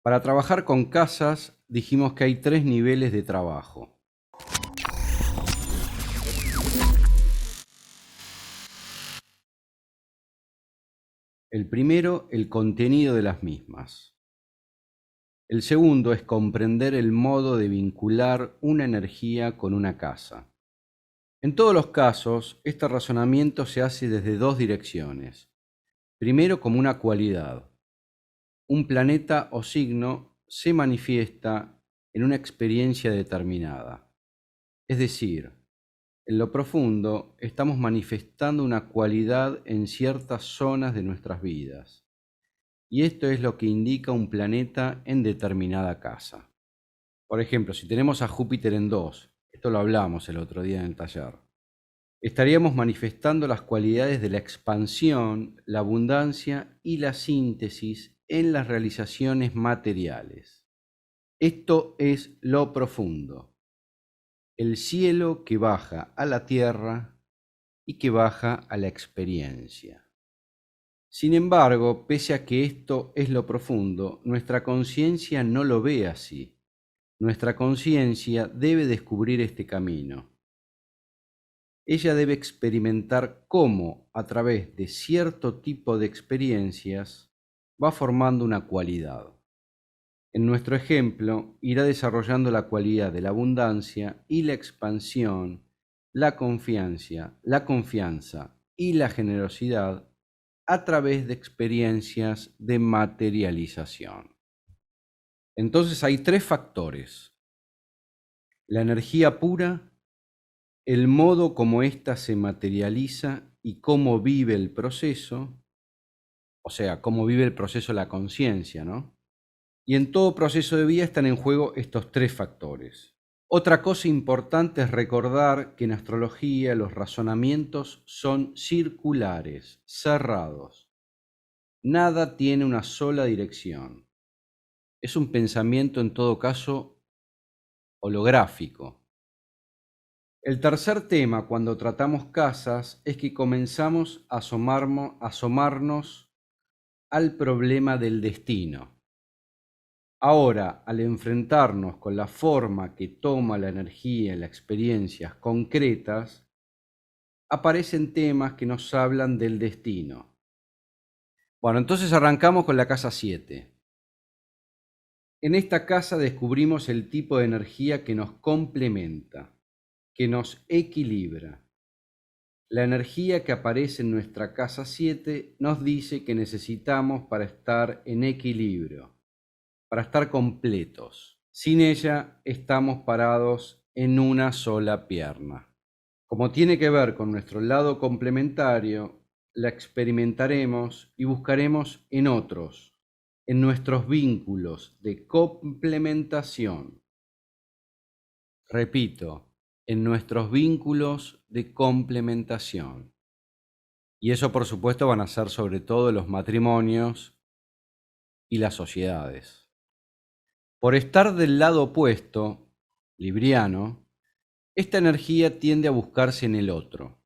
Para trabajar con casas, dijimos que hay 3 niveles de trabajo. El primero, el contenido de las mismas. El segundo es comprender el modo de vincular una energía con una casa. En todos los casos, este razonamiento se hace desde 2 direcciones. Primero, como una cualidad. Un planeta o signo se manifiesta en una experiencia determinada. Es decir, en lo profundo estamos manifestando una cualidad en ciertas zonas de nuestras vidas. Y esto es lo que indica un planeta en determinada casa. Por ejemplo, si tenemos a Júpiter en 2, esto lo hablamos el otro día en el taller, estaríamos manifestando las cualidades de la expansión, la abundancia y la síntesis en las realizaciones materiales. Esto es lo profundo, el cielo que baja a la tierra y que baja a la experiencia. Sin embargo, pese a que esto es lo profundo, nuestra conciencia no lo ve así. Nuestra conciencia debe descubrir este camino. Ella debe experimentar cómo, a través de cierto tipo de experiencias, va formando una cualidad. En nuestro ejemplo, irá desarrollando la cualidad de la abundancia y la expansión, la confianza y la generosidad a través de experiencias de materialización. Entonces hay 3 factores: la energía pura, el modo como ésta se materializa y cómo vive el proceso, o sea, cómo vive el proceso la conciencia, ¿no? Y en todo proceso de vida están en juego estos 3 factores. Otra cosa importante es recordar que en astrología los razonamientos son circulares, cerrados. Nada tiene una sola dirección. Es un pensamiento en todo caso holográfico. El tercer tema cuando tratamos casas es que comenzamos a asomarnos al problema del destino. Ahora, al enfrentarnos con la forma que toma la energía en las experiencias concretas, aparecen temas que nos hablan del destino. Bueno, entonces arrancamos con la casa 7. En esta casa descubrimos el tipo de energía que nos complementa, que nos equilibra. La energía que aparece en nuestra casa 7 nos dice que necesitamos para estar en equilibrio, para estar completos. Sin ella estamos parados en una sola pierna. Como tiene que ver con nuestro lado complementario, la experimentaremos y buscaremos en otros, en nuestros vínculos de complementación. Repito, en nuestros vínculos de complementación. Y eso, por supuesto, van a ser sobre todo los matrimonios y las sociedades. Por estar del lado opuesto, libriano, esta energía tiende a buscarse en el otro.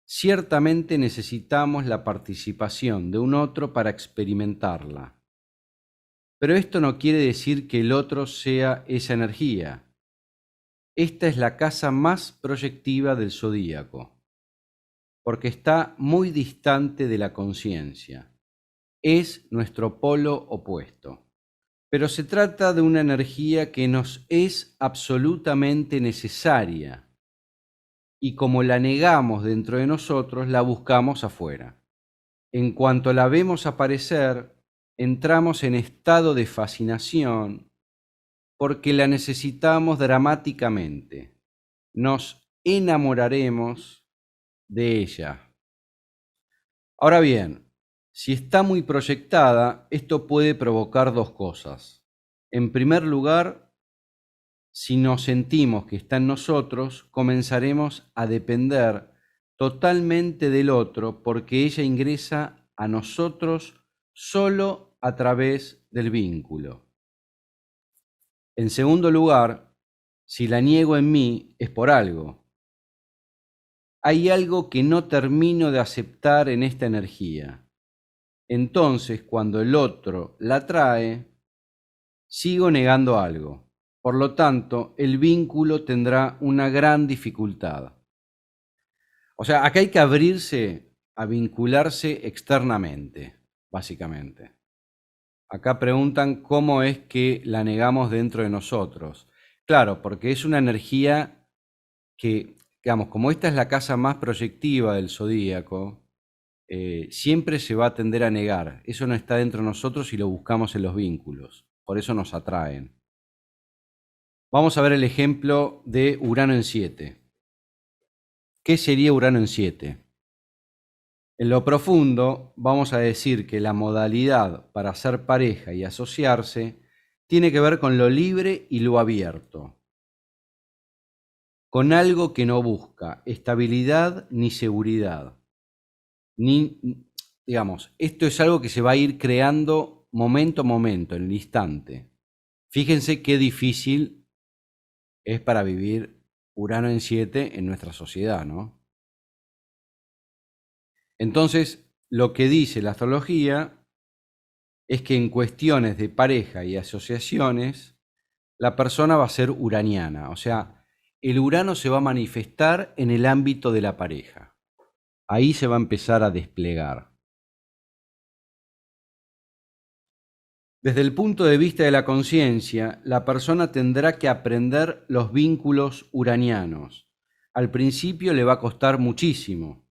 Ciertamente necesitamos la participación de un otro para experimentarla. Pero esto no quiere decir que el otro sea esa energía. Esta es la casa más proyectiva del zodíaco, porque está muy distante de la conciencia. Es nuestro polo opuesto. Pero se trata de una energía que nos es absolutamente necesaria y como la negamos dentro de nosotros, la buscamos afuera. En cuanto la vemos aparecer, entramos en estado de fascinación porque la necesitamos dramáticamente. Nos enamoraremos de ella. Ahora bien, si está muy proyectada, esto puede provocar 2 cosas. En primer lugar, si nos sentimos que está en nosotros, comenzaremos a depender totalmente del otro porque ella ingresa a nosotros solo a través del vínculo. En segundo lugar, si la niego en mí es por algo. Hay algo que no termino de aceptar en esta energía. Entonces, cuando el otro la trae, sigo negando algo. Por lo tanto, el vínculo tendrá una gran dificultad. O sea, acá hay que abrirse a vincularse externamente, básicamente. Acá preguntan cómo es que la negamos dentro de nosotros. Claro, porque es una energía que, digamos, como esta es la casa más proyectiva del zodíaco, siempre se va a tender a negar. Eso no está dentro de nosotros y lo buscamos en los vínculos. Por eso nos atraen. Vamos a ver el ejemplo de Urano en 7. ¿Qué sería Urano en 7? En lo profundo, vamos a decir que la modalidad para ser pareja y asociarse tiene que ver con lo libre y lo abierto, con algo que no busca estabilidad ni seguridad. Digamos, esto es algo que se va a ir creando momento a momento, en el instante. Fíjense qué difícil es para vivir Urano en 7 en nuestra sociedad, ¿no? Entonces, lo que dice la astrología es que en cuestiones de pareja y asociaciones, la persona va a ser uraniana, o sea, el Urano se va a manifestar en el ámbito de la pareja. Ahí se va a empezar a desplegar. Desde el punto de vista de la conciencia, la persona tendrá que aprender los vínculos uranianos. Al principio le va a costar muchísimo,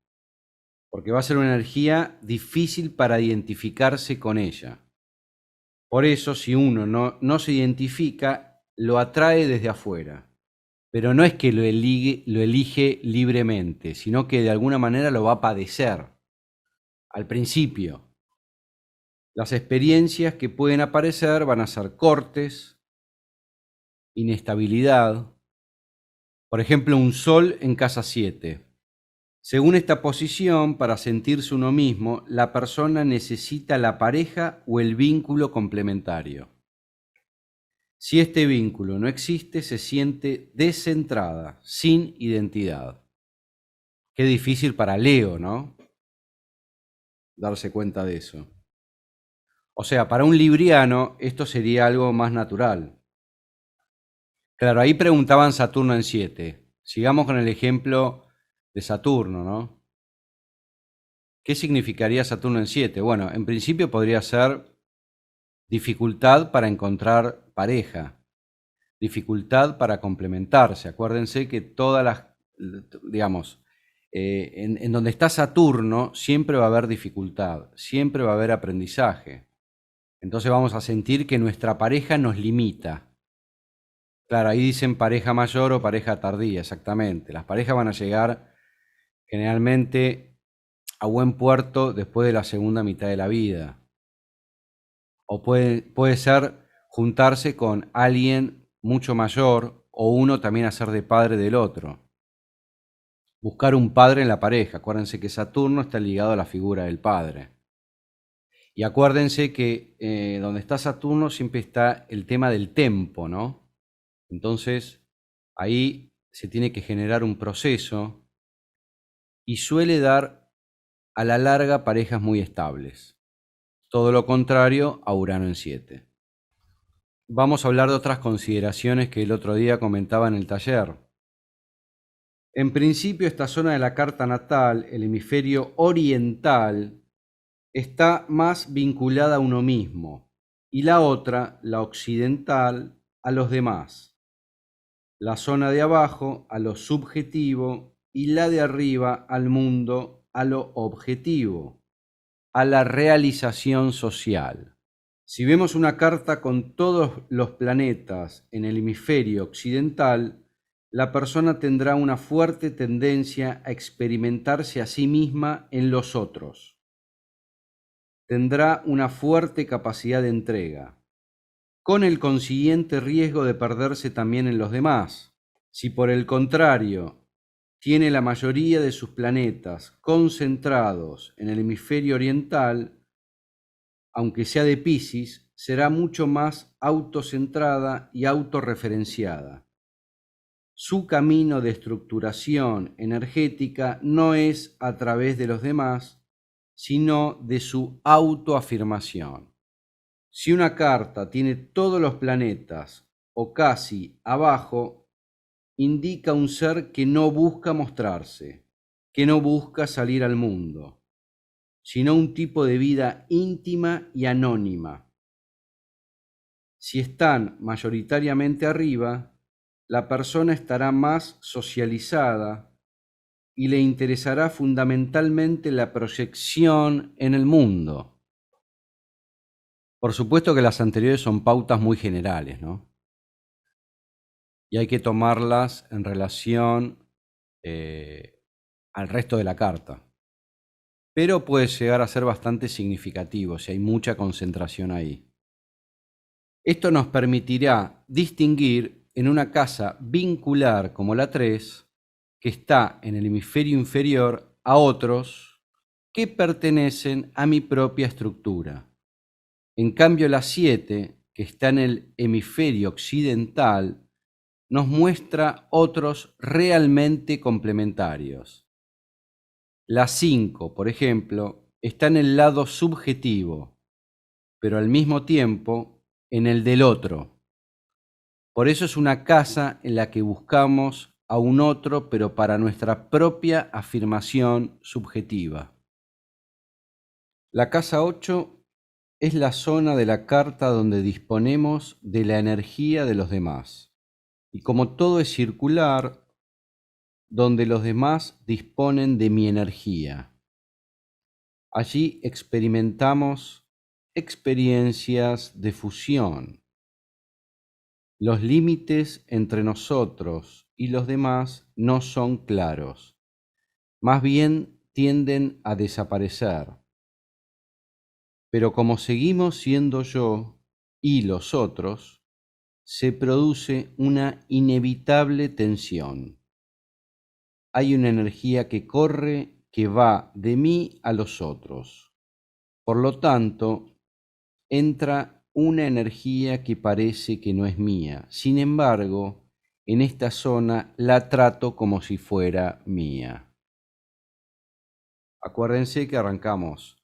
porque va a ser una energía difícil para identificarse con ella. Por eso, si uno no se identifica, lo atrae desde afuera. Pero no es que lo elige libremente, sino que de alguna manera lo va a padecer al principio. Las experiencias que pueden aparecer van a ser cortes, inestabilidad. Por ejemplo, un sol en casa 7. Según esta posición, para sentirse uno mismo, la persona necesita la pareja o el vínculo complementario. Si este vínculo no existe, se siente descentrada, sin identidad. Qué difícil para Leo, ¿no? Darse cuenta de eso. O sea, para un libriano esto sería algo más natural. Claro, ahí preguntaban Saturno en 7. Sigamos con el ejemplo de Saturno, ¿no? ¿Qué significaría Saturno en 7? Bueno, en principio podría ser dificultad para encontrar pareja, dificultad para complementarse. Acuérdense que todas las, digamos, en donde está Saturno siempre va a haber dificultad, siempre va a haber aprendizaje. Entonces vamos a sentir que nuestra pareja nos limita. Claro, ahí dicen pareja mayor o pareja tardía, exactamente. Las parejas van a llegar generalmente a buen puerto después de la segunda mitad de la vida. O puede ser juntarse con alguien mucho mayor o uno también hacer de padre del otro. Buscar un padre en la pareja. Acuérdense que Saturno está ligado a la figura del padre. Y acuérdense que donde está Saturno siempre está el tema del tempo, ¿no? Entonces, ahí se tiene que generar un proceso y suele dar a la larga parejas muy estables. Todo lo contrario a Urano en 7. Vamos a hablar de otras consideraciones que el otro día comentaba en el taller. En principio, esta zona de la carta natal, el hemisferio oriental, está más vinculada a uno mismo y la otra, la occidental, a los demás. La zona de abajo a lo subjetivo y la de arriba al mundo, a lo objetivo, a la realización social. Si vemos una carta con todos los planetas en el hemisferio occidental, la persona tendrá una fuerte tendencia a experimentarse a sí misma en los otros. Tendrá una fuerte capacidad de entrega, con el consiguiente riesgo de perderse también en los demás. Si por el contrario tiene la mayoría de sus planetas concentrados en el hemisferio oriental, aunque sea de Piscis, será mucho más autocentrada y autorreferenciada. Su camino de estructuración energética no es a través de los demás, sino de su autoafirmación. Si una carta tiene todos los planetas o casi abajo, indica un ser que no busca mostrarse, que no busca salir al mundo, sino un tipo de vida íntima y anónima. Si están mayoritariamente arriba, la persona estará más socializada y le interesará fundamentalmente la proyección en el mundo. Por supuesto que las anteriores son pautas muy generales, ¿no? Y hay que tomarlas en relación al resto de la carta. Pero puede llegar a ser bastante significativo si hay mucha concentración ahí. Esto nos permitirá distinguir en una casa vincular como la 3, que está en el hemisferio inferior, a otros que pertenecen a mi propia estructura. En cambio, la 7, que está en el hemisferio occidental, nos muestra otros realmente complementarios. La 5, por ejemplo, está en el lado subjetivo, pero al mismo tiempo en el del otro. Por eso es una casa en la que buscamos a un otro, pero para nuestra propia afirmación subjetiva. La casa 8 es la zona de la carta donde disponemos de la energía de los demás. Y como todo es circular, donde los demás disponen de mi energía. Allí experimentamos experiencias de fusión. Los límites entre nosotros y los demás no son claros, más bien tienden a desaparecer. Pero como seguimos siendo yo y los otros, se produce una inevitable tensión. Hay una energía que corre, que va de mí a los otros. Por lo tanto, entra una energía que parece que no es mía. Sin embargo, en esta zona la trato como si fuera mía. Acuérdense que arrancamos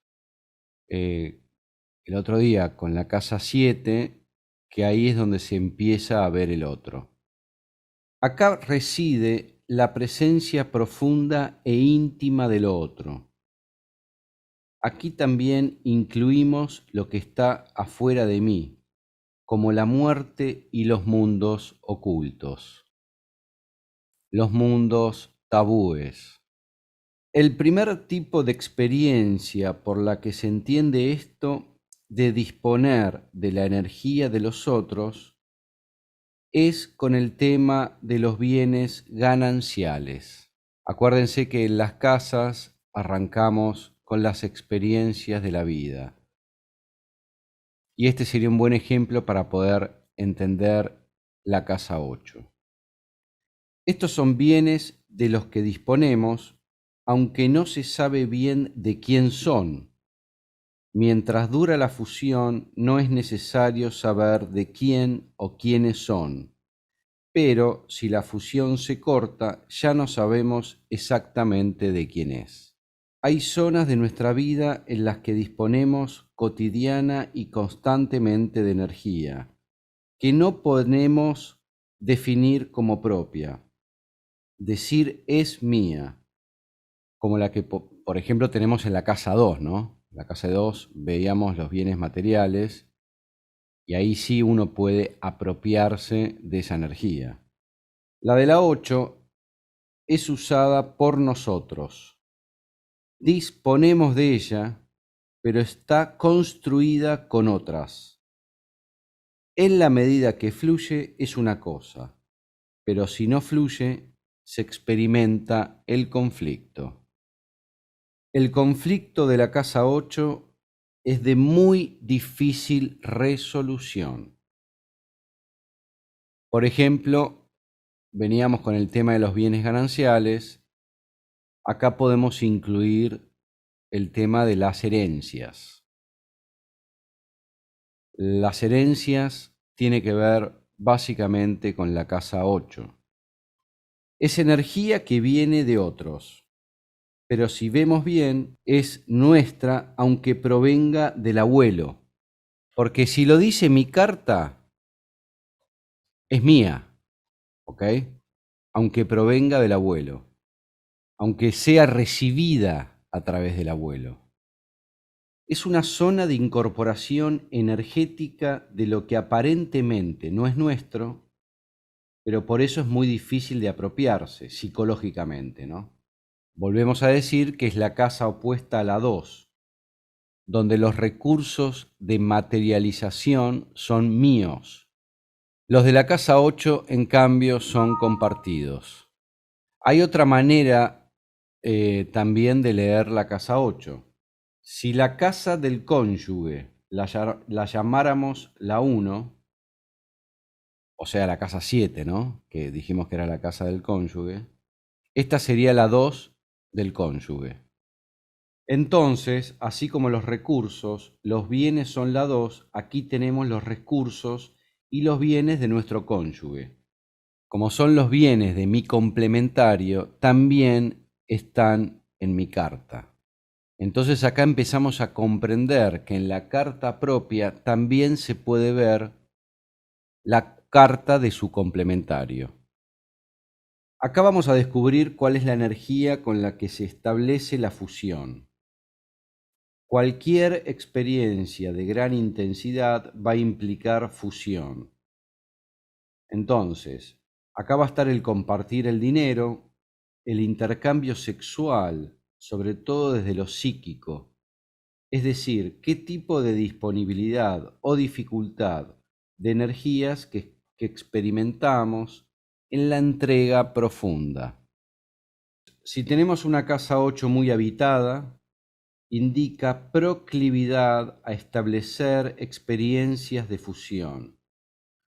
el otro día con la casa 7, que ahí es donde se empieza a ver el otro. Acá reside la presencia profunda e íntima del otro. Aquí también incluimos lo que está afuera de mí, como la muerte y los mundos ocultos, los mundos tabúes. El primer tipo de experiencia por la que se entiende esto de disponer de la energía de los otros es con el tema de los bienes gananciales. Acuérdense que en las casas arrancamos con las experiencias de la vida. Y este sería un buen ejemplo para poder entender la casa 8. Estos son bienes de los que disponemos, aunque no se sabe bien de quién son. Mientras dura la fusión, no es necesario saber de quién o quiénes son. Pero si la fusión se corta, ya no sabemos exactamente de quién es. Hay zonas de nuestra vida en las que disponemos cotidiana y constantemente de energía, que no podemos definir como propia. Decir es mía, como la que, por ejemplo, tenemos en la casa 2, ¿no? En la casa 2 veíamos los bienes materiales y ahí sí uno puede apropiarse de esa energía. La de la 8 es usada por nosotros. Disponemos de ella, pero está construida con otras. En la medida que fluye es una cosa, pero si no fluye, se experimenta el conflicto. El conflicto de la casa 8 es de muy difícil resolución. Por ejemplo, veníamos con el tema de los bienes gananciales. Acá podemos incluir el tema de las herencias. Las herencias tienen que ver básicamente con la casa 8. Es energía que viene de otros, pero si vemos bien, es nuestra aunque provenga del abuelo. Porque si lo dice mi carta, es mía, ¿ok? Aunque provenga del abuelo, aunque sea recibida a través del abuelo. Es una zona de incorporación energética de lo que aparentemente no es nuestro, pero por eso es muy difícil de apropiarse psicológicamente, ¿no? Volvemos a decir que es la casa opuesta a la 2, donde los recursos de materialización son míos. Los de la casa 8, en cambio, son compartidos. Hay otra manera también de leer la casa 8. Si la casa del cónyuge la llamáramos la 1, o sea, la casa 7, ¿no? Que dijimos que era la casa del cónyuge, esta sería la 2 del cónyuge. Entonces, así como los recursos, los bienes son la 2, aquí tenemos los recursos y los bienes de nuestro cónyuge. Como son los bienes de mi complementario, también están en mi carta. Entonces acá empezamos a comprender que en la carta propia también se puede ver la carta de su complementario. Acá vamos a descubrir cuál es la energía con la que se establece la fusión. Cualquier experiencia de gran intensidad va a implicar fusión. Entonces, acá va a estar el compartir el dinero, el intercambio sexual, sobre todo desde lo psíquico, es decir, qué tipo de disponibilidad o dificultad de energías que experimentamos en la entrega profunda. Si tenemos una casa 8 muy habitada, indica proclividad a establecer experiencias de fusión,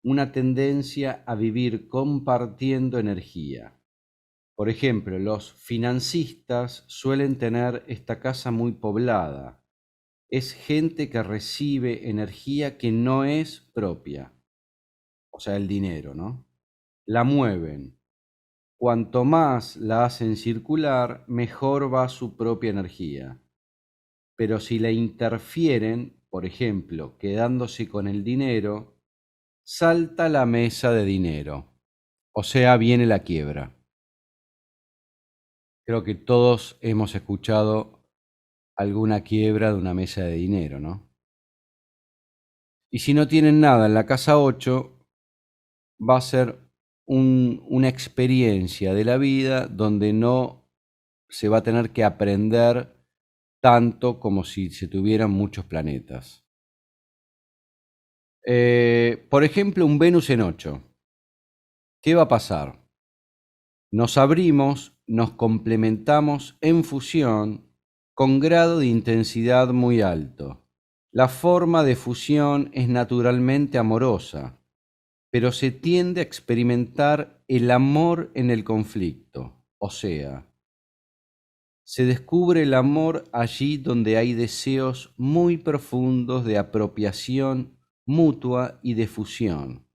una tendencia a vivir compartiendo energía. Por ejemplo, los financistas suelen tener esta casa muy poblada. Es gente que recibe energía que no es propia, o sea, el dinero, ¿no? La mueven. Cuanto más la hacen circular, mejor va su propia energía. Pero si la interfieren, por ejemplo, quedándose con el dinero, salta la mesa de dinero, o sea, viene la quiebra. Creo que todos hemos escuchado alguna quiebra de una mesa de dinero, ¿no? Y si no tienen nada en la casa 8, va a ser una experiencia de la vida donde no se va a tener que aprender tanto como si se tuvieran muchos planetas. Por ejemplo, un Venus en 8. ¿Qué va a pasar? Nos abrimos, nos complementamos en fusión con grado de intensidad muy alto. La forma de fusión es naturalmente amorosa, pero se tiende a experimentar el amor en el conflicto, o sea, se descubre el amor allí donde hay deseos muy profundos de apropiación mutua y de fusión.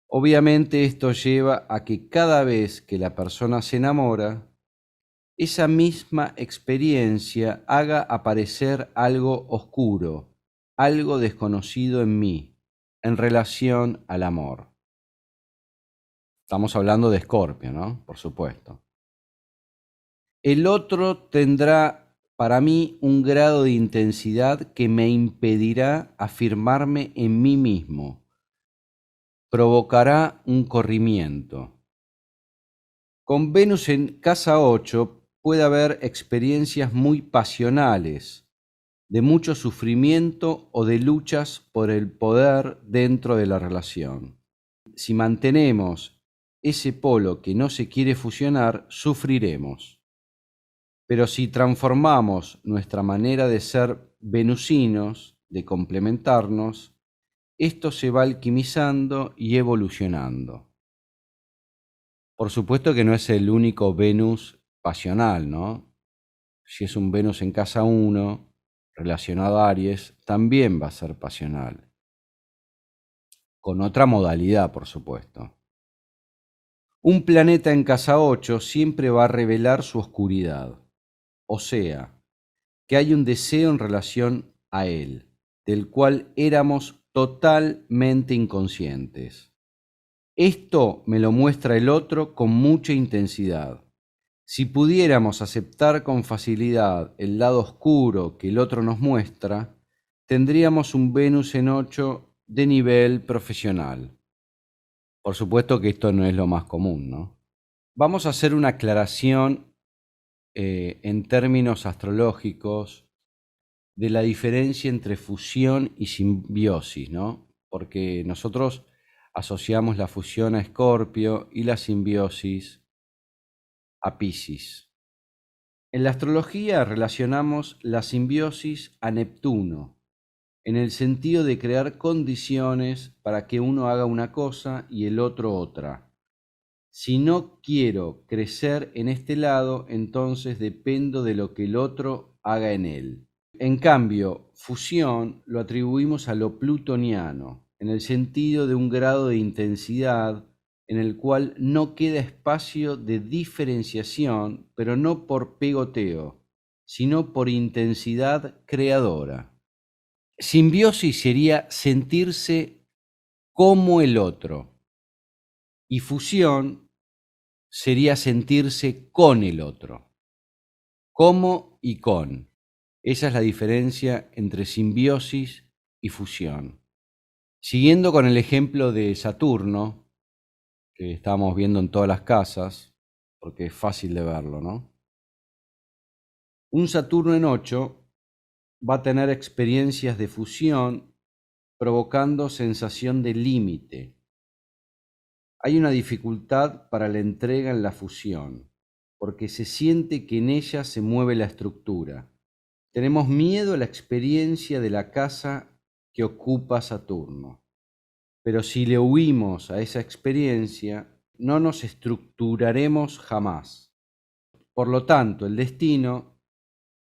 Obviamente esto lleva a que cada vez que la persona se enamora, esa misma experiencia haga aparecer algo oscuro, algo desconocido en mí, en relación al amor. Estamos hablando de Escorpio, ¿no? Por supuesto. El otro tendrá para mí un grado de intensidad que me impedirá afirmarme en mí mismo. Provocará un corrimiento. Con Venus en casa 8 puede haber experiencias muy pasionales, de mucho sufrimiento o de luchas por el poder dentro de la relación. Si mantenemos ese polo que no se quiere fusionar, sufriremos. Pero si transformamos nuestra manera de ser venusinos, de complementarnos, esto se va alquimizando y evolucionando. Por supuesto que no es el único Venus pasional, ¿no? Si es un Venus en casa 1, relacionado a Aries, también va a ser pasional. Con otra modalidad, por supuesto. Un planeta en casa 8 siempre va a revelar su oscuridad. O sea, que hay un deseo en relación a él, del cual éramos totalmente inconscientes. Esto me lo muestra el otro con mucha intensidad. Si pudiéramos aceptar con facilidad el lado oscuro que el otro nos muestra, tendríamos un Venus en 8 de nivel profesional. Por supuesto que esto no es lo más común, ¿no? Vamos a hacer una aclaración en términos astrológicos de la diferencia entre fusión y simbiosis, ¿no? Porque nosotros asociamos la fusión a Escorpio y la simbiosis a Piscis. En la astrología relacionamos la simbiosis a Neptuno, en el sentido de crear condiciones para que uno haga una cosa y el otro otra. Si no quiero crecer en este lado, entonces dependo de lo que el otro haga en él. En cambio, fusión lo atribuimos a lo plutoniano, en el sentido de un grado de intensidad en el cual no queda espacio de diferenciación, pero no por pegoteo, sino por intensidad creadora. Simbiosis sería sentirse como el otro, y fusión sería sentirse con el otro, como y con. Esa es la diferencia entre simbiosis y fusión. Siguiendo con el ejemplo de Saturno, que estamos viendo en todas las casas, porque es fácil de verlo, ¿no? Un Saturno en 8 va a tener experiencias de fusión provocando sensación de límite. Hay una dificultad para la entrega en la fusión, porque se siente que en ella se mueve la estructura. Tenemos miedo a la experiencia de la casa que ocupa Saturno, pero si le huimos a esa experiencia, no nos estructuraremos jamás. Por lo tanto, el destino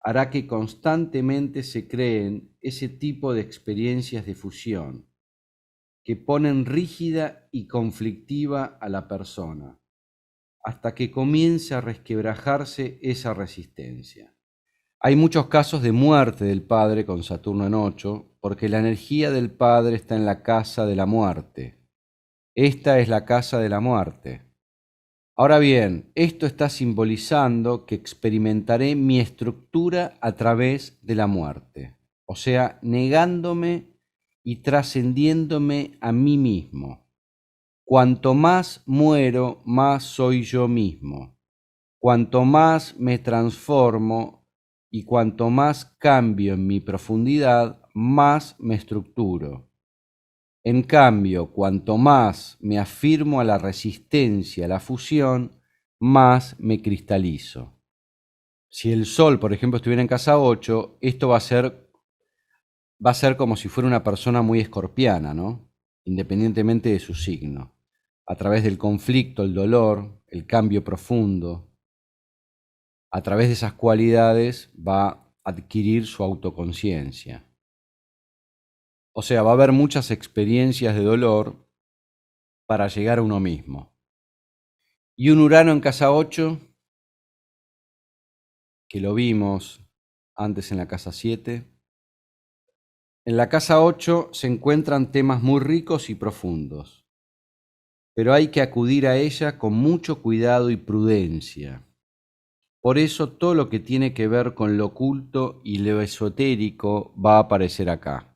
hará que constantemente se creen ese tipo de experiencias de fusión, que ponen rígida y conflictiva a la persona, hasta que comience a resquebrajarse esa resistencia. Hay muchos casos de muerte del padre con Saturno en 8, porque la energía del padre está en la casa de la muerte. Esta es la casa de la muerte. Ahora bien, esto está simbolizando que experimentaré mi estructura a través de la muerte, o sea, negándome y trascendiéndome a mí mismo. Cuanto más muero, más soy yo mismo. Cuanto más me transformo y cuanto más cambio en mi profundidad, más me estructuro. En cambio, cuanto más me afirmo a la resistencia, a la fusión, más me cristalizo. Si el Sol, por ejemplo, estuviera en casa 8, esto va a ser como si fuera una persona muy escorpiana, ¿no? Independientemente de su signo. A través del conflicto, el dolor, el cambio profundo, a través de esas cualidades va a adquirir su autoconciencia. O sea, va a haber muchas experiencias de dolor para llegar a uno mismo. Y un Urano en casa 8, que lo vimos antes en la casa 7. En la casa 8 se encuentran temas muy ricos y profundos, pero hay que acudir a ella con mucho cuidado y prudencia. Por eso todo lo que tiene que ver con lo oculto y lo esotérico va a aparecer acá.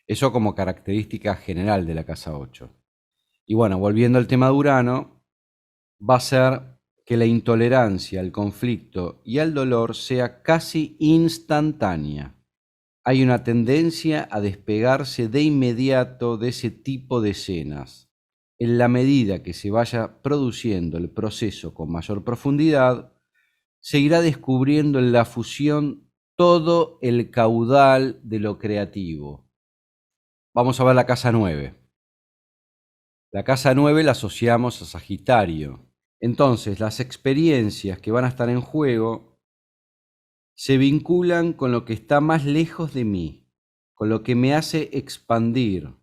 Eso como característica general de la casa 8. Y bueno, volviendo al tema de Urano, va a ser que la intolerancia al conflicto y al dolor sea casi instantánea. Hay una tendencia a despegarse de inmediato de ese tipo de escenas. En la medida que se vaya produciendo el proceso con mayor profundidad, se irá descubriendo en la fusión todo el caudal de lo creativo. Vamos a ver la casa 9. La casa 9 la asociamos a Sagitario. Entonces, las experiencias que van a estar en juego se vinculan con lo que está más lejos de mí, con lo que me hace expandir,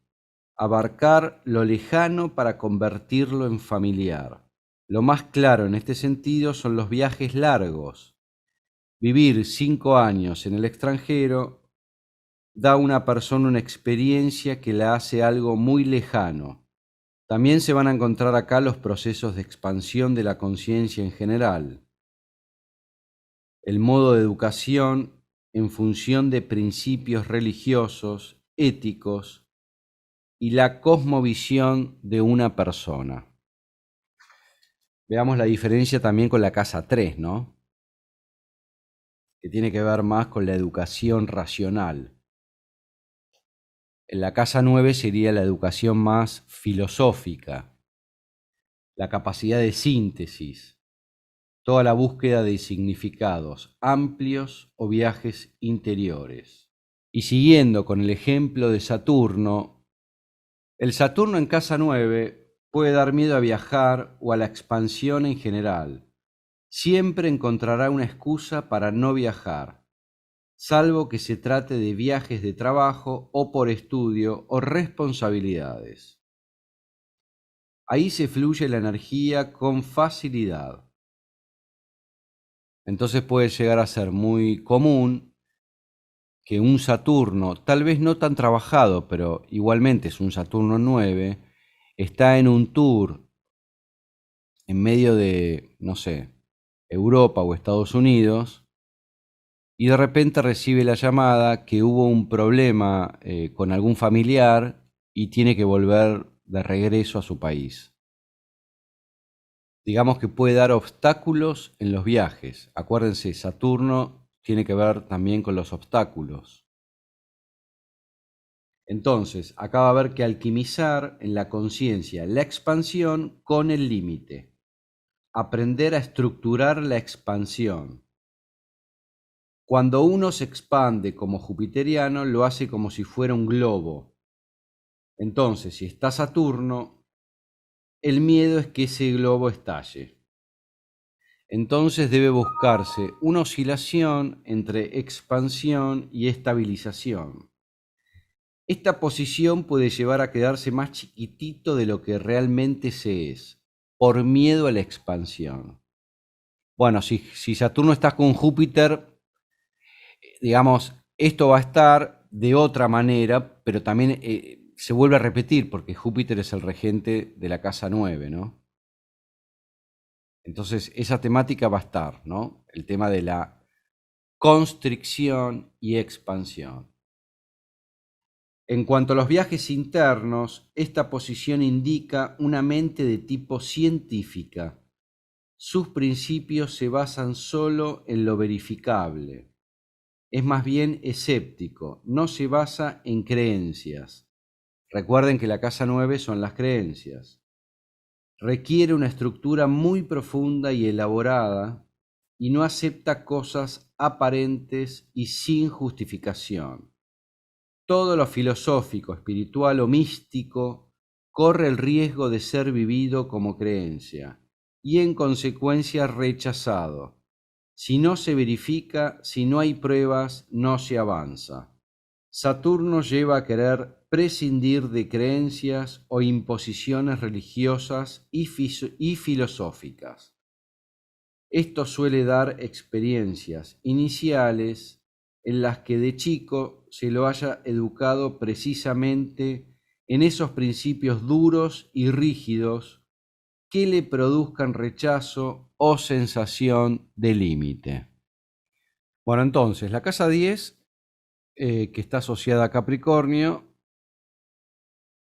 abarcar lo lejano para convertirlo en familiar. Lo más claro en este sentido son los viajes largos. Vivir 5 años en el extranjero da a una persona una experiencia que la hace algo muy lejano. También se van a encontrar acá los procesos de expansión de la conciencia en general, el modo de educación en función de principios religiosos, éticos y la cosmovisión de una persona. Veamos la diferencia también con la casa 3, ¿no? Que tiene que ver más con la educación racional. En la casa 9 sería la educación más filosófica, la capacidad de síntesis, toda la búsqueda de significados amplios o viajes interiores. Y siguiendo con el ejemplo de Saturno, el Saturno en casa 9 puede dar miedo a viajar o a la expansión en general. Siempre encontrará una excusa para no viajar, salvo que se trate de viajes de trabajo o por estudio o responsabilidades. Ahí se fluye la energía con facilidad. Entonces puede llegar a ser muy común que un Saturno, tal vez no tan trabajado, pero igualmente es un Saturno 9, está en un tour en medio de, no sé, Europa o Estados Unidos, y de repente recibe la llamada que hubo un problema con algún familiar y tiene que volver de regreso a su país. Digamos que puede dar obstáculos en los viajes. Acuérdense, Saturno tiene que ver también con los obstáculos. Entonces, acá va a haber que alquimizar en la conciencia la expansión con el límite. Aprender a estructurar la expansión. Cuando uno se expande como jupiteriano, lo hace como si fuera un globo. Entonces, si está Saturno, el miedo es que ese globo estalle. Entonces debe buscarse una oscilación entre expansión y estabilización. Esta posición puede llevar a quedarse más chiquitito de lo que realmente se es, por miedo a la expansión. Bueno, si Saturno está con Júpiter, digamos, esto va a estar de otra manera, pero también se vuelve a repetir, porque Júpiter es el regente de la casa 9, ¿no? Entonces, esa temática va a estar, ¿no? El tema de la constricción y expansión. En cuanto a los viajes internos, esta posición indica una mente de tipo científica. Sus principios se basan solo en lo verificable. Es más bien escéptico, no se basa en creencias. Recuerden que la casa 9 son las creencias. Requiere una estructura muy profunda y elaborada y no acepta cosas aparentes y sin justificación. Todo lo filosófico, espiritual o místico corre el riesgo de ser vivido como creencia y en consecuencia rechazado. Si no se verifica, si no hay pruebas, no se avanza. Saturno lleva a querer prescindir de creencias o imposiciones religiosas y filosóficas. Esto suele dar experiencias iniciales en las que de chico se lo haya educado precisamente en esos principios duros y rígidos que le produzcan rechazo o sensación de límite. Bueno, entonces, la casa 10, que está asociada a Capricornio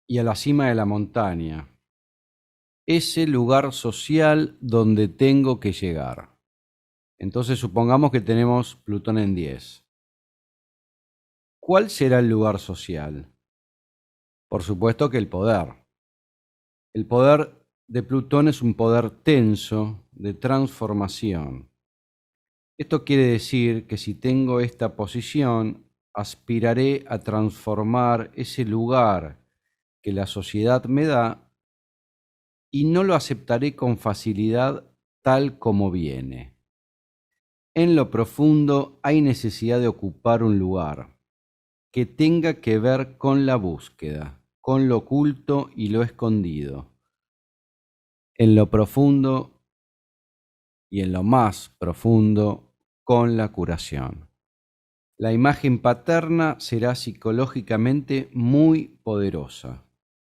y a la cima de la montaña, es el lugar social donde tengo que llegar. Entonces, supongamos que tenemos Plutón en 10. ¿Cuál será el lugar social? Por supuesto que el poder. El poder de Plutón es un poder tenso de transformación. Esto quiere decir que si tengo esta posición, aspiraré a transformar ese lugar que la sociedad me da y no lo aceptaré con facilidad tal como viene. En lo profundo hay necesidad de ocupar un lugar que tenga que ver con la búsqueda, con lo oculto y lo escondido. En lo profundo y en lo más profundo, con la curación. La imagen paterna será psicológicamente muy poderosa.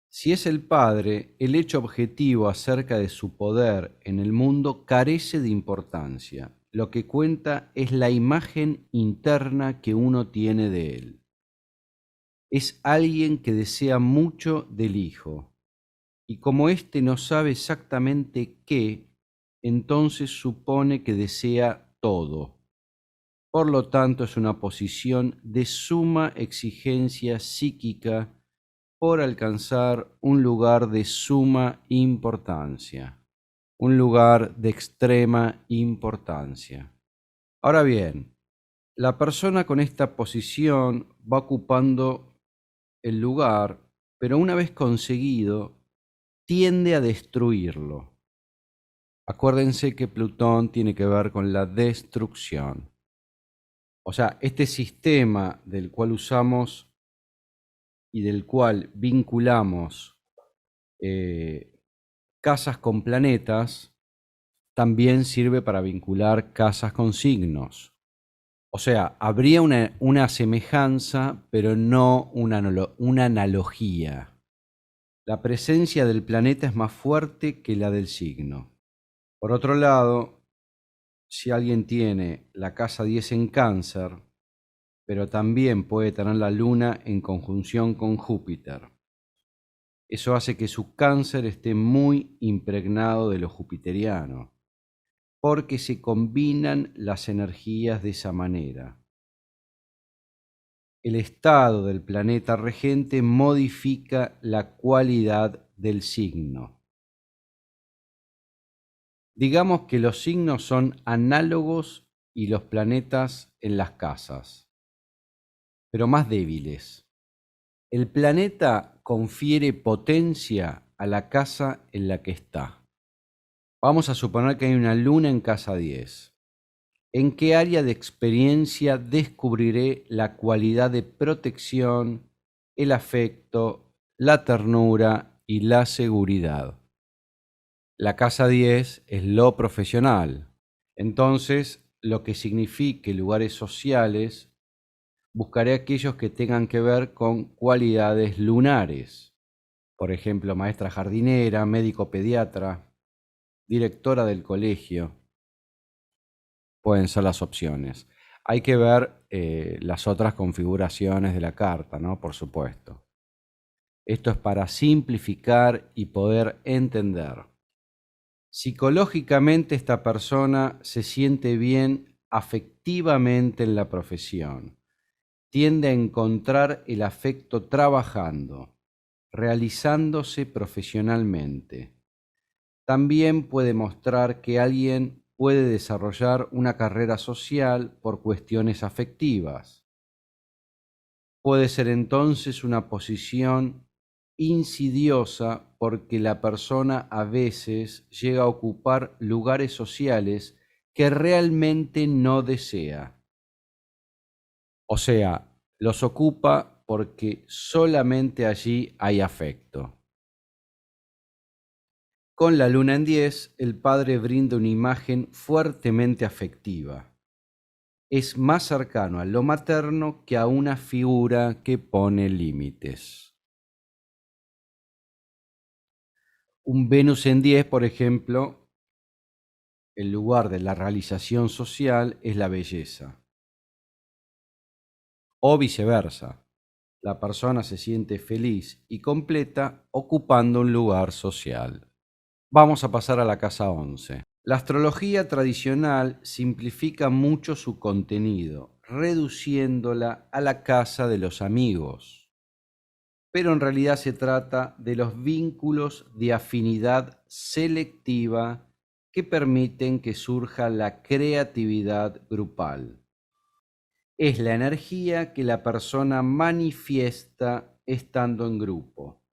Si es el padre, el hecho objetivo acerca de su poder en el mundo carece de importancia. Lo que cuenta es la imagen interna que uno tiene de él. Es alguien que desea mucho del hijo, y como éste no sabe exactamente qué, entonces supone que desea todo. Por lo tanto, es una posición de suma exigencia psíquica por alcanzar un lugar de suma importancia, un lugar de extrema importancia. Ahora bien, la persona con esta posición va ocupando el lugar, pero una vez conseguido, tiende a destruirlo. Acuérdense que Plutón tiene que ver con la destrucción. O sea, este sistema del cual usamos y del cual vinculamos casas con planetas, también sirve para vincular casas con signos. O sea, habría una semejanza, pero no una analogía. La presencia del planeta es más fuerte que la del signo. Por otro lado, si alguien tiene la casa 10 en Cáncer, pero también puede tener la Luna en conjunción con Júpiter, eso hace que su Cáncer esté muy impregnado de lo jupiteriano, porque se combinan las energías de esa manera. El estado del planeta regente modifica la cualidad del signo. Digamos que los signos son análogos y los planetas en las casas, pero más débiles. El planeta confiere potencia a la casa en la que está. Vamos a suponer que hay una luna en casa 10. ¿En qué área de experiencia descubriré la cualidad de protección, el afecto, la ternura y la seguridad? La casa 10 es lo profesional. Entonces, lo que signifique lugares sociales, buscaré aquellos que tengan que ver con cualidades lunares. Por ejemplo, maestra jardinera, médico pediatra, directora del colegio. Pueden ser las opciones. Hay que ver las otras configuraciones de la carta, ¿no? Por supuesto. Esto es para simplificar y poder entender. Psicológicamente esta persona se siente bien afectivamente en la profesión. Tiende a encontrar el afecto trabajando, realizándose profesionalmente. También puede mostrar que alguien puede desarrollar una carrera social por cuestiones afectivas. Puede ser entonces una posición insidiosa porque la persona a veces llega a ocupar lugares sociales que realmente no desea. O sea, los ocupa porque solamente allí hay afecto. Con la luna en 10, el padre brinda una imagen fuertemente afectiva. Es más cercano a lo materno que a una figura que pone límites. Un Venus en 10, por ejemplo, el lugar de la realización social es la belleza. O viceversa, la persona se siente feliz y completa ocupando un lugar social. Vamos a pasar a la casa 11. La astrología tradicional simplifica mucho su contenido, reduciéndola a la casa de los amigos. Pero en realidad se trata de los vínculos de afinidad selectiva que permiten que surja la creatividad grupal. Es la energía que la persona manifiesta estando en grupo,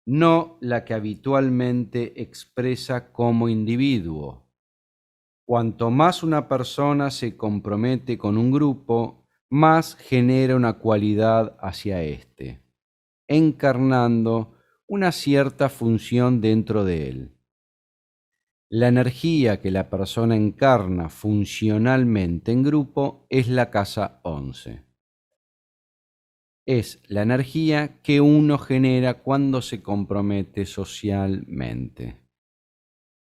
no la que habitualmente expresa como individuo. Cuanto más una persona se compromete con un grupo, más genera una cualidad hacia éste, encarnando una cierta función dentro de él. La energía que la persona encarna funcionalmente en grupo es la casa 11. Es la energía que uno genera cuando se compromete socialmente.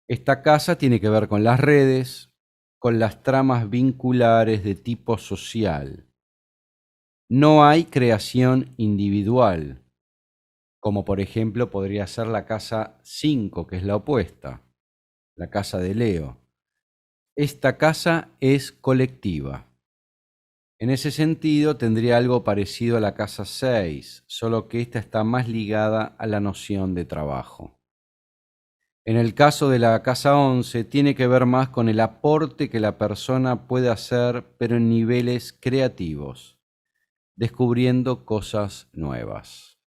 Esta casa tiene que ver con las redes, con las tramas vinculares de tipo social. No hay creación individual, como por ejemplo podría ser la casa 5, que es la opuesta, la casa de Leo. Esta casa es colectiva. En ese sentido tendría algo parecido a la casa 6, solo que esta está más ligada a la noción de trabajo. En el caso de la casa 11 tiene que ver más con el aporte que la persona puede hacer, pero en niveles creativos, descubriendo cosas nuevas.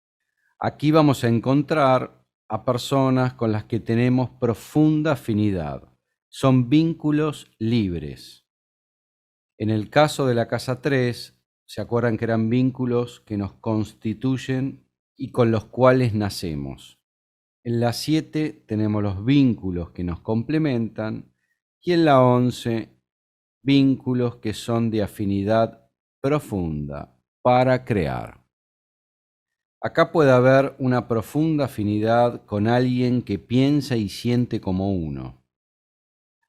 Aquí vamos a encontrar a personas con las que tenemos profunda afinidad. Son vínculos libres. En el caso de la casa 3, ¿se acuerdan que eran vínculos que nos constituyen y con los cuales nacemos? En la 7 tenemos los vínculos que nos complementan y en la 11 vínculos que son de afinidad profunda para crear. Acá puede haber una profunda afinidad con alguien que piensa y siente como uno,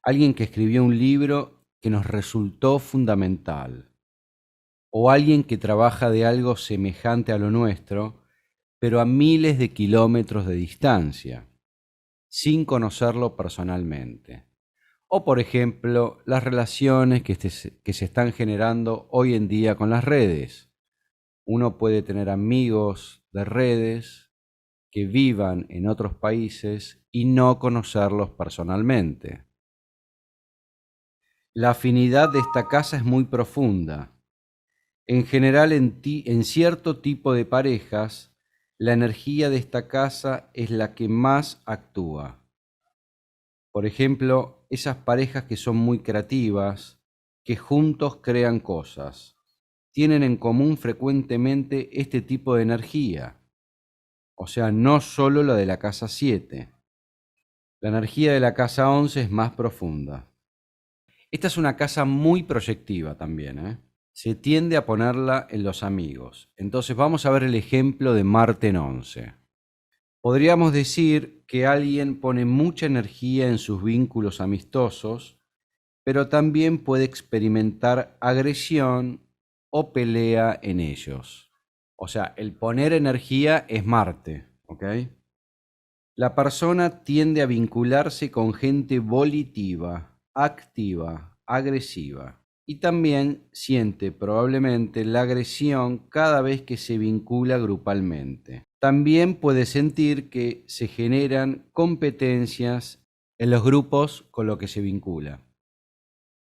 alguien que escribió un libro que nos resultó fundamental, o alguien que trabaja de algo semejante a lo nuestro, pero a miles de kilómetros de distancia, sin conocerlo personalmente. O, por ejemplo, las relaciones que se están generando hoy en día con las redes. Uno puede tener amigos de redes que vivan en otros países y no conocerlos personalmente. La afinidad de esta casa es muy profunda. En general, en cierto tipo de parejas, la energía de esta casa es la que más actúa. Por ejemplo, esas parejas que son muy creativas, que juntos crean cosas, tienen en común frecuentemente este tipo de energía. O sea, no solo la de la casa 7. La energía de la casa 11 es más profunda. Esta es una casa muy proyectiva también, ¿eh? Se tiende a ponerla en los amigos. Entonces vamos a ver el ejemplo de Marte en 11. Podríamos decir que alguien pone mucha energía en sus vínculos amistosos, pero también puede experimentar agresión o pelea en ellos. O sea, el poner energía es Marte, ¿ok? La persona tiende a vincularse con gente volitiva, activa, agresiva, y también siente probablemente la agresión cada vez que se vincula grupalmente. También puede sentir que se generan competencias en los grupos con los que se vincula.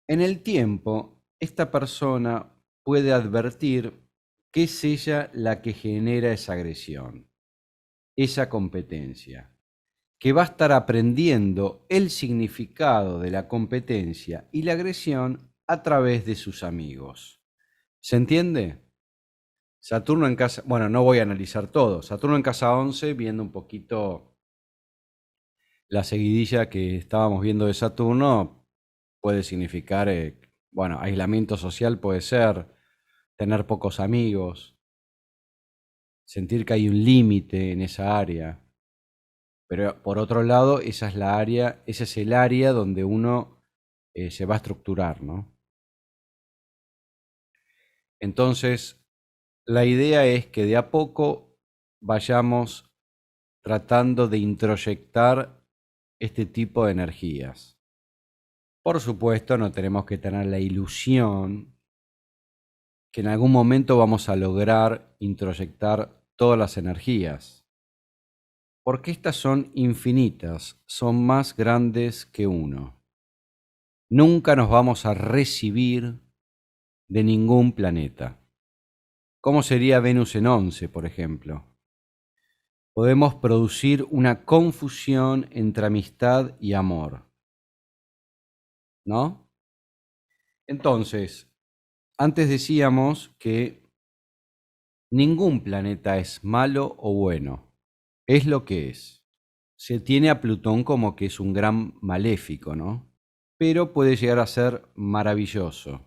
En el tiempo, esta persona puede advertir que es ella la que genera esa agresión, esa competencia, que va a estar aprendiendo el significado de la competencia y la agresión a través de sus amigos. ¿Se entiende? Saturno en casa, bueno, no voy a analizar todo. Saturno en casa 11, viendo un poquito la seguidilla que estábamos viendo de Saturno, puede significar, bueno, aislamiento social puede ser, tener pocos amigos, sentir que hay un límite en esa área. Pero por otro lado, esa es la área, ese es el área donde uno se va a estructurar, ¿no? Entonces, la idea es que de a poco vayamos tratando de introyectar este tipo de energías. Por supuesto, no tenemos que tener la ilusión que en algún momento vamos a lograr introyectar todas las energías, porque estas son infinitas, son más grandes que uno. Nunca nos vamos a recibir de ningún planeta. ¿Cómo sería Venus en 11, por ejemplo? Podemos producir una confusión entre amistad y amor, ¿no? Entonces, antes decíamos que ningún planeta es malo o bueno, es lo que es. se tiene a Plutón como que es un gran maléfico, ¿no? Pero puede llegar a ser maravilloso.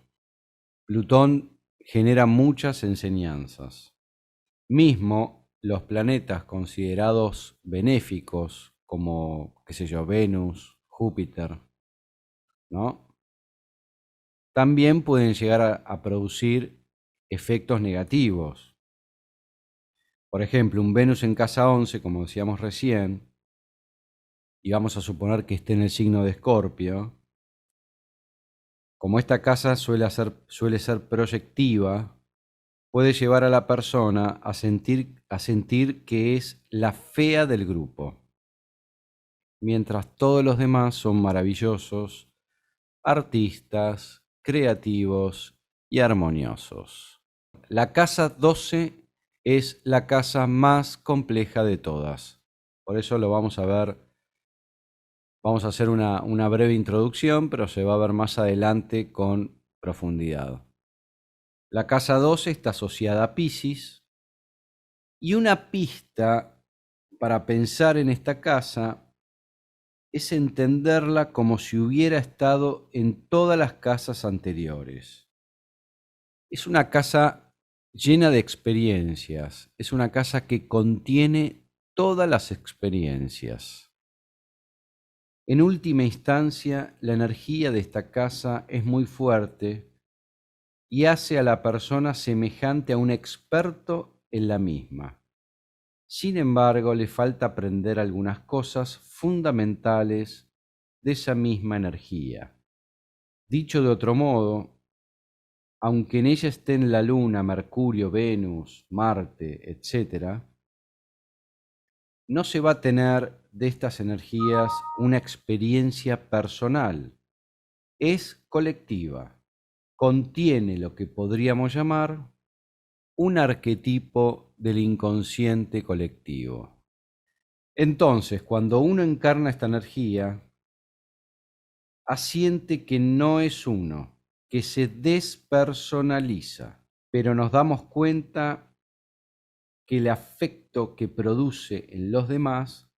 Plutón genera muchas enseñanzas. Mismo los planetas considerados benéficos, como, qué sé yo, Venus, Júpiter, ¿no? También pueden llegar a producir efectos negativos. Por ejemplo, un Venus en casa 11, como decíamos recién, y vamos a suponer que esté en el signo de Escorpio, como esta casa suele ser proyectiva, puede llevar a la persona a sentir que es la fea del grupo, mientras todos los demás son maravillosos, artistas, creativos y armoniosos. La casa 12 es la casa más compleja de todas. Por eso lo vamos a ver. Vamos a hacer una breve introducción, pero se va a ver más adelante con profundidad. La casa 12 está asociada a Piscis, y una pista para pensar en esta casa es entenderla como si hubiera estado en todas las casas anteriores. Es una casa llena de experiencias, es una casa que contiene todas las experiencias. En última instancia, la energía de esta casa es muy fuerte y hace a la persona semejante a un experto en la misma. Sin embargo, le falta aprender algunas cosas fundamentales de esa misma energía. Dicho de otro modo, aunque en ella estén la Luna, Mercurio, Venus, Marte, etc., no se va a tener de estas energías una experiencia personal. Es colectiva. Contiene lo que podríamos llamar un arquetipo del inconsciente colectivo. Entonces, cuando uno encarna esta energía, asiente que no es uno, que se despersonaliza, pero nos damos cuenta que el afecto que produce en los demás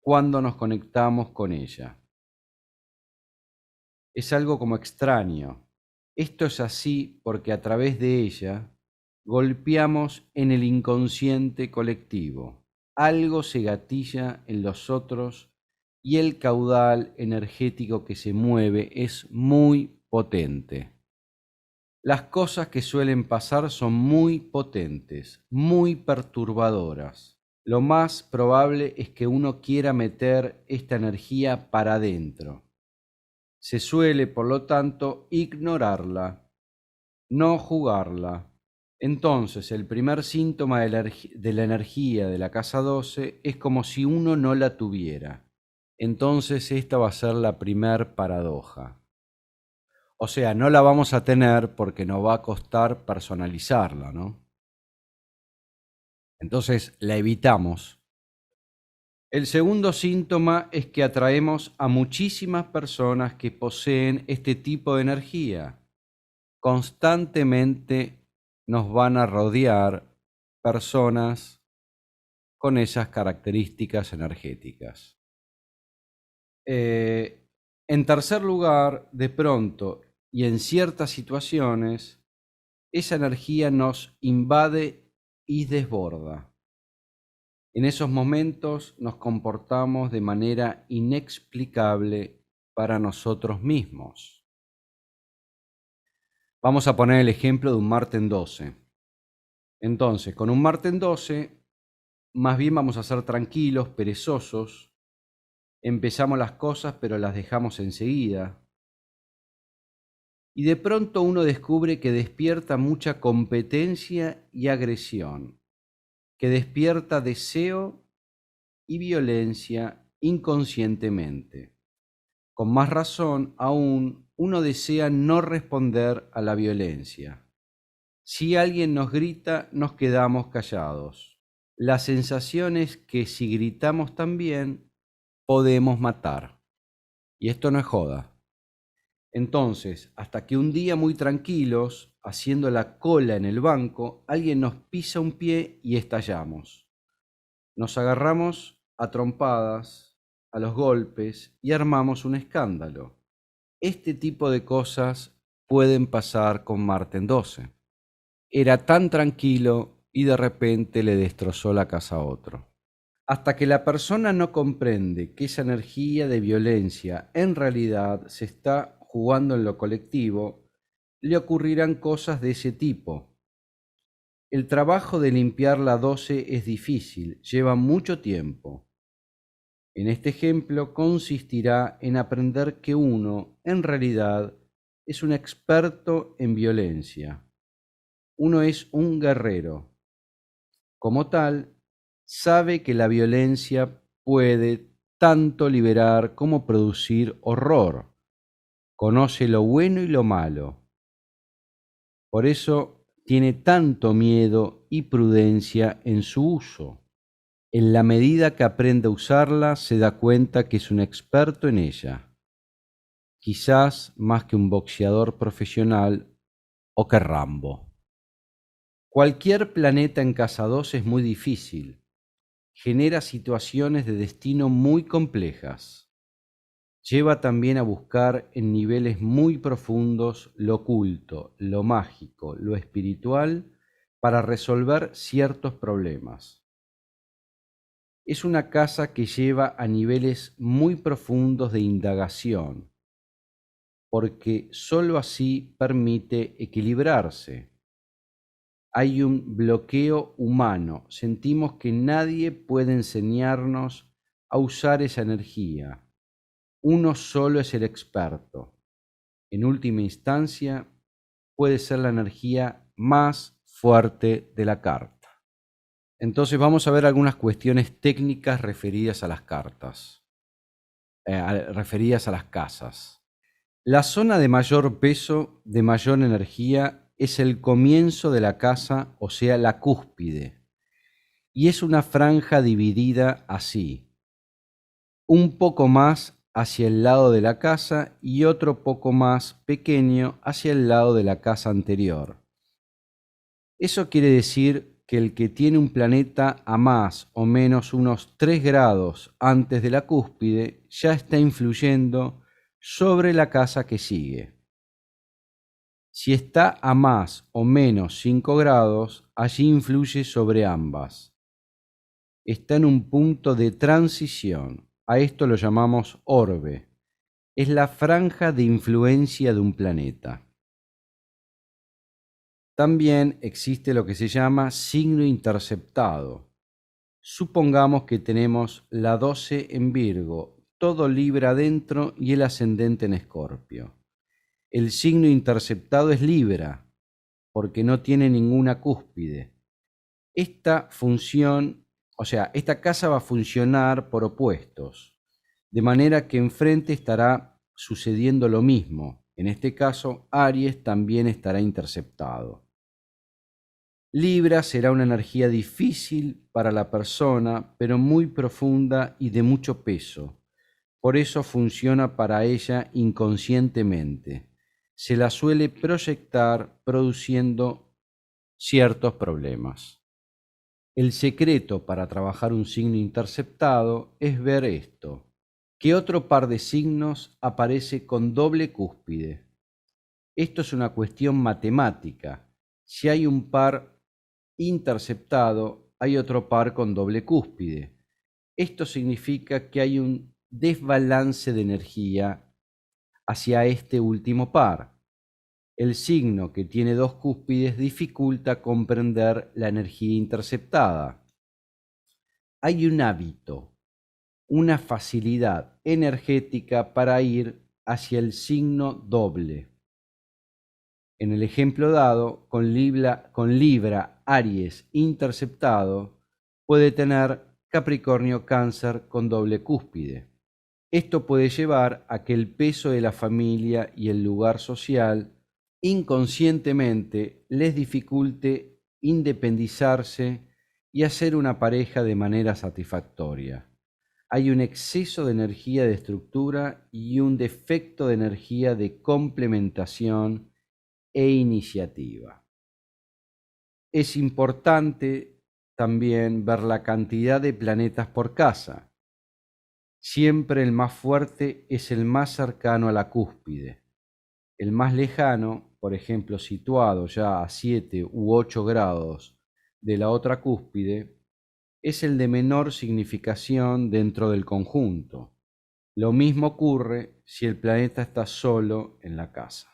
cuando nos conectamos con ella. Es algo como extraño. Esto es así porque a través de ella golpeamos en el inconsciente colectivo. Algo se gatilla en los otros y el caudal energético que se mueve es muy potente. Las cosas que suelen pasar son muy potentes, muy perturbadoras. Lo más probable es que uno quiera meter esta energía para adentro. Se suele, por lo tanto, ignorarla, no jugarla. Entonces, el primer síntoma de la energía de la casa 12 es como si uno no la tuviera. Entonces, esta va a ser la primer paradoja. O sea, no la vamos a tener porque nos va a costar personalizarla, ¿no? Entonces, la evitamos. El segundo síntoma es que atraemos a muchísimas personas que poseen este tipo de energía. Constantemente nos van a rodear personas con esas características energéticas. En tercer lugar, de pronto y en ciertas situaciones, esa energía nos invade y desborda. En esos momentos nos comportamos de manera inexplicable para nosotros mismos. Vamos a poner el ejemplo de un Marte en 12. Entonces, con un Marte en 12, más bien vamos a ser tranquilos, perezosos, empezamos las cosas pero las dejamos enseguida. Y de pronto uno descubre que despierta mucha competencia y agresión, que despierta deseo y violencia inconscientemente. Con más razón aún, uno desea no responder a la violencia. Si alguien nos grita, nos quedamos callados. La sensación es que si gritamos también, podemos matar. Y esto no es joda. Entonces, hasta que un día muy tranquilos, haciendo la cola en el banco, alguien nos pisa un pie y estallamos. Nos agarramos a trompadas a los golpes y armamos un escándalo. Este tipo de cosas pueden pasar con Marte en 12. Era tan tranquilo y de repente le destrozó la casa a otro. Hasta que la persona no comprende que esa energía de violencia en realidad se está jugando en lo colectivo, le ocurrirán cosas de ese tipo. El trabajo de limpiar la 12 es difícil, lleva mucho tiempo. En este ejemplo consistirá en aprender que uno, en realidad, es un experto en violencia. Uno es un guerrero. Como tal, sabe que la violencia puede tanto liberar como producir horror. Conoce lo bueno y lo malo. Por eso tiene tanto miedo y prudencia en su uso. En la medida que aprende a usarla, se da cuenta que es un experto en ella, quizás más que un boxeador profesional o que Rambo. Cualquier planeta en casa 2 es muy difícil, genera situaciones de destino muy complejas. Lleva también a buscar en niveles muy profundos lo oculto, lo mágico, lo espiritual, para resolver ciertos problemas. Es una casa que lleva a niveles muy profundos de indagación, porque sólo así permite equilibrarse. Hay un bloqueo humano, sentimos que nadie puede enseñarnos a usar esa energía. Uno solo es el experto. En última instancia, puede ser la energía más fuerte de la carta. Entonces vamos a ver algunas cuestiones técnicas referidas a las cartas, referidas a las casas. La zona de mayor peso, de mayor energía, es el comienzo de la casa, o sea, la cúspide. Y es una franja dividida así: un poco más hacia el lado de la casa y otro poco más pequeño hacia el lado de la casa anterior. Eso quiere decir que el que tiene un planeta a más o menos unos 3 grados antes de la cúspide ya está influyendo sobre la casa que sigue. Si está a más o menos 5 grados, allí influye sobre ambas. Está en un punto de transición. A esto lo llamamos orbe. Es la franja de influencia de un planeta. También existe lo que se llama signo interceptado. Supongamos que tenemos la 12 en Virgo, todo Libra adentro y el ascendente en Escorpio. El signo interceptado es Libra, porque no tiene ninguna cúspide. Esta casa va a funcionar por opuestos, de manera que enfrente estará sucediendo lo mismo. En este caso, Aries también estará interceptado. Libra será una energía difícil para la persona, pero muy profunda y de mucho peso. Por eso funciona para ella inconscientemente. Se la suele proyectar produciendo ciertos problemas. El secreto para trabajar un signo interceptado es ver esto: que otro par de signos aparece con doble cúspide. Esto es una cuestión matemática. Si hay un par interceptado, hay otro par con doble cúspide. Esto significa que hay un desbalance de energía hacia este último par. El signo que tiene dos cúspides dificulta comprender la energía interceptada. Hay un hábito, una facilidad energética para ir hacia el signo doble. En el ejemplo dado, con Libra, Aries interceptado, puede tener Capricornio, Cáncer con doble cúspide. Esto puede llevar a que el peso de la familia y el lugar social inconscientemente les dificulte independizarse y hacer una pareja de manera satisfactoria. Hay un exceso de energía de estructura y un defecto de energía de complementación e iniciativa. Es importante también ver la cantidad de planetas por casa. Siempre el más fuerte es el más cercano a la cúspide. El más lejano, por ejemplo, situado ya a 7 u 8 grados de la otra cúspide, es el de menor significación dentro del conjunto. Lo mismo ocurre si el planeta está solo en la casa.